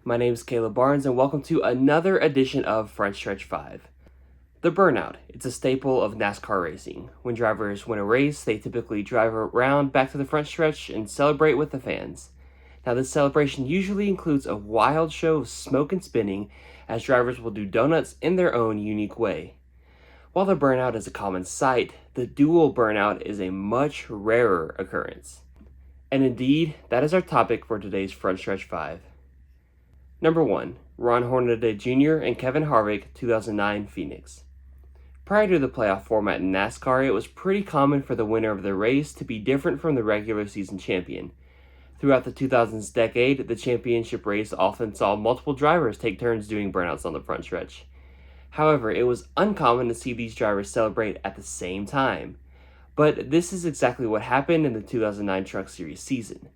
My name is Caleb Barnes, and welcome to another edition of Frontstretch 5. The Burnout. It's a staple of NASCAR racing. When drivers win a race, they typically drive around back to the front stretch and celebrate with the fans. Now, this celebration usually includes a wild show of smoke and spinning, as drivers will do donuts in their own unique way. While the burnout is a common sight, the dual burnout is a much rarer occurrence. And indeed, that is our topic for today's Frontstretch 5. Number 1. Ron Hornaday Jr. and Kevin Harvick, 2009 Phoenix. Prior to the playoff format in NASCAR, it was pretty common for the winner of the race to be different from the regular season champion. Throughout the 2000s decade, the championship race often saw multiple drivers take turns doing burnouts on the front stretch. However, it was uncommon to see these drivers celebrate at the same time. But this is exactly what happened in the 2009 Truck Series season.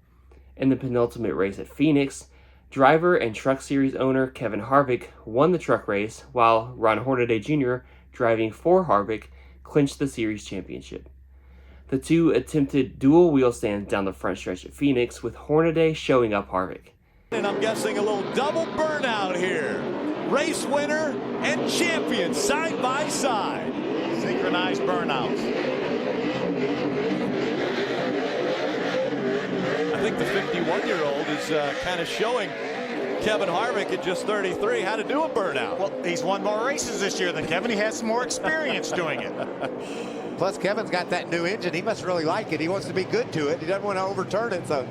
In the penultimate race at Phoenix, driver and Truck Series owner Kevin Harvick won the truck race, while Ron Hornaday Jr., driving for Harvick, clinched the series championship. The two attempted dual wheel stands down the front stretch at Phoenix, with Hornaday showing up Harvick. And I'm guessing a little double burnout here. Race winner and champion side by side. Synchronized burnouts. I think the 51-year-old is kind of showing Kevin Harvick at just 33 how to do a burnout. Well, he's won more races this year than Kevin. He has some more experience doing it. Plus, Kevin's got that new engine. He must really like it. He wants to be good to it. He doesn't want to overturn it. So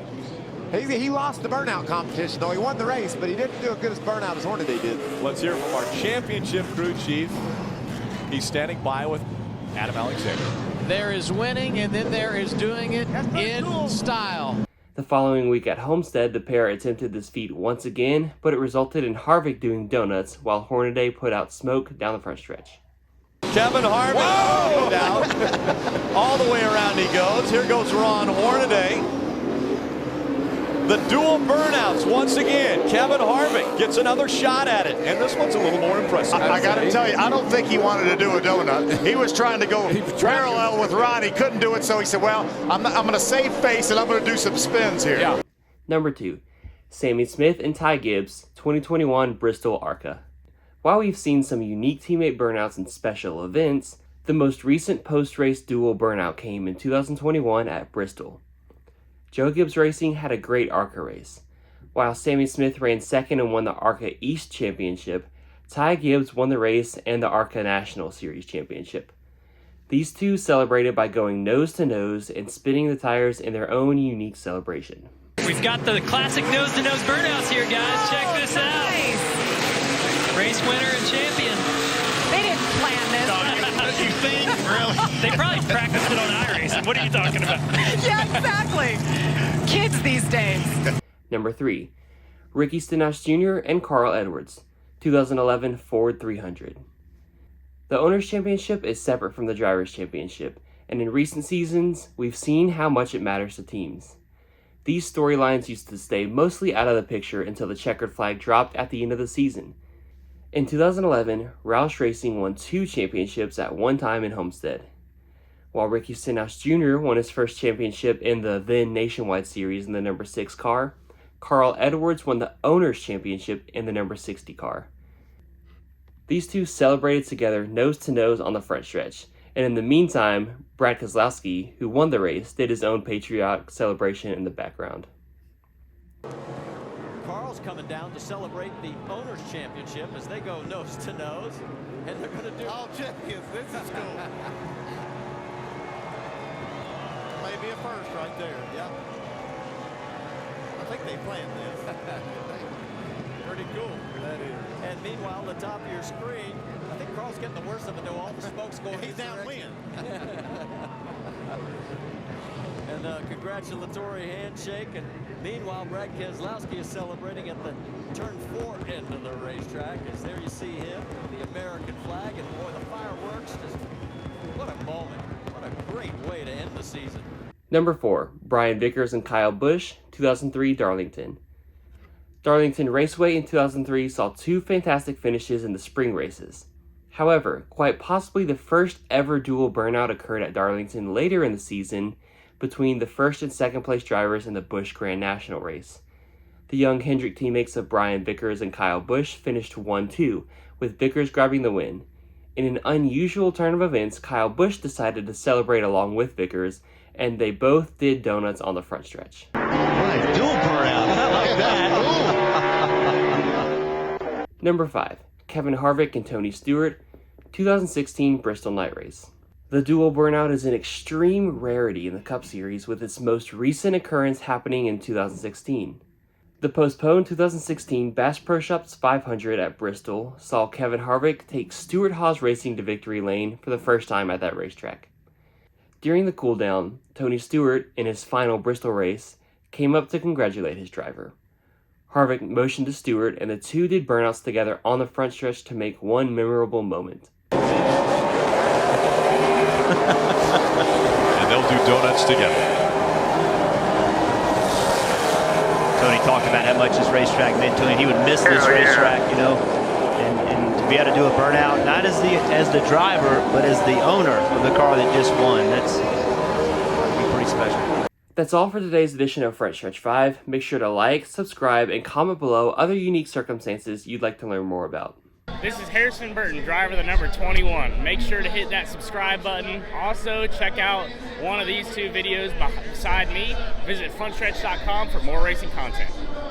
he lost the burnout competition, though. He won the race, but he didn't do a good as burnout as Hornaday did. Let's hear from our championship crew chief. He's standing by with Adam Alexander. There is winning, and then there is doing it in style. The following week at Homestead, the pair attempted this feat once again, but it resulted in Harvick doing donuts while Hornaday put out smoke down the front stretch. Kevin Harvick down. All the way around he goes. Here goes Ron Hornaday. The dual burnouts once again. Kevin Harvick gets another shot at it, and this one's a little more impressive. I got to tell you, I don't think he wanted to do a donut. He was trying to go parallel with Ron. He couldn't do it, so he said, well, I'm going to save face, and I'm going to do some spins here. Yeah. Number 2. Sammy Smith and Ty Gibbs, 2021 Bristol ARCA. While we've seen some unique teammate burnouts and special events, the most recent post-race dual burnout came in 2021 at Bristol. Joe Gibbs Racing had a great ARCA race. While Sammy Smith ran second and won the ARCA East Championship, Ty Gibbs won the race and the ARCA National Series Championship. These two celebrated by going nose-to-nose and spinning the tires in their own unique celebration. We've got the classic nose-to-nose burnouts here, guys. Check this out. Race winner and champion. They didn't plan this. You think? Really? They probably practiced it on iRacing. What are you talking about? Yeah, exactly. Kids these days. Number 3. Ricky Stenhouse Jr. and Carl Edwards, 2011 Ford 300. The Owners' Championship is separate from the Drivers' Championship, and in recent seasons, we've seen how much it matters to teams. These storylines used to stay mostly out of the picture until the checkered flag dropped at the end of the season. In 2011, Roush Racing won 2 championships at one time in Homestead. While Ricky Stenhouse Jr. won his first championship in the then Nationwide Series in the number 6 car, Carl Edwards won the Owners' Championship in the number 60 car. These two celebrated together nose-to-nose on the front stretch, and in the meantime, Brad Keselowski, who won the race, did his own patriotic celebration in the background. Carl's coming down to celebrate the Owners' Championship as they go nose to nose, and they're going to do. Oh, champions, this is cool. Maybe a first right there. Yep. I think they planned this. Pretty cool. That is. And meanwhile, on the top of your screen, I think Carl's getting the worst of it. All the smoke's going. He's downwind. And a congratulatory handshake. And meanwhile, Brad Keselowski is celebrating at the turn 4 end of the racetrack. As there you see him, the American flag, and boy, the fireworks. Just what a moment. What a great way to end the season. Number 4. Brian Vickers and Kyle Busch, 2003 Darlington. Darlington Raceway in 2003 saw 2 fantastic finishes in the spring races. However, quite possibly the first ever dual burnout occurred at Darlington later in the season between the first and second place drivers in the Busch Grand National race. The young Hendrick teammates of Brian Vickers and Kyle Busch finished 1-2, with Vickers grabbing the win. In an unusual turn of events, Kyle Busch decided to celebrate along with Vickers, and they both did donuts on the front stretch. Nice dual burnout. I like that. Number 5. Kevin Harvick and Tony Stewart, 2016 Bristol Night Race. The dual burnout is an extreme rarity in the Cup Series, with its most recent occurrence happening in 2016. The postponed 2016 Bass Pro Shops 500 at Bristol saw Kevin Harvick take Stewart Haas Racing to victory lane for the first time at that racetrack. During the cooldown, Tony Stewart, in his final Bristol race, came up to congratulate his driver. Harvick motioned to Stewart, and the two did burnouts together on the front stretch to make one memorable moment. And they'll do donuts together. Tony talked about how much this racetrack meant to him. He would miss this racetrack, you know, and to be able to do a burnout, not as the driver, but as the owner of the car that just won. That's pretty special. That's all for today's edition of Frontstretch 5. Make sure to like, subscribe, and comment below other unique circumstances you'd like to learn more about. This is Harrison Burton, driver the number 21. Make sure to hit that subscribe button. Also, check out one of these two videos beside me. Visit frontstretch.com for more racing content.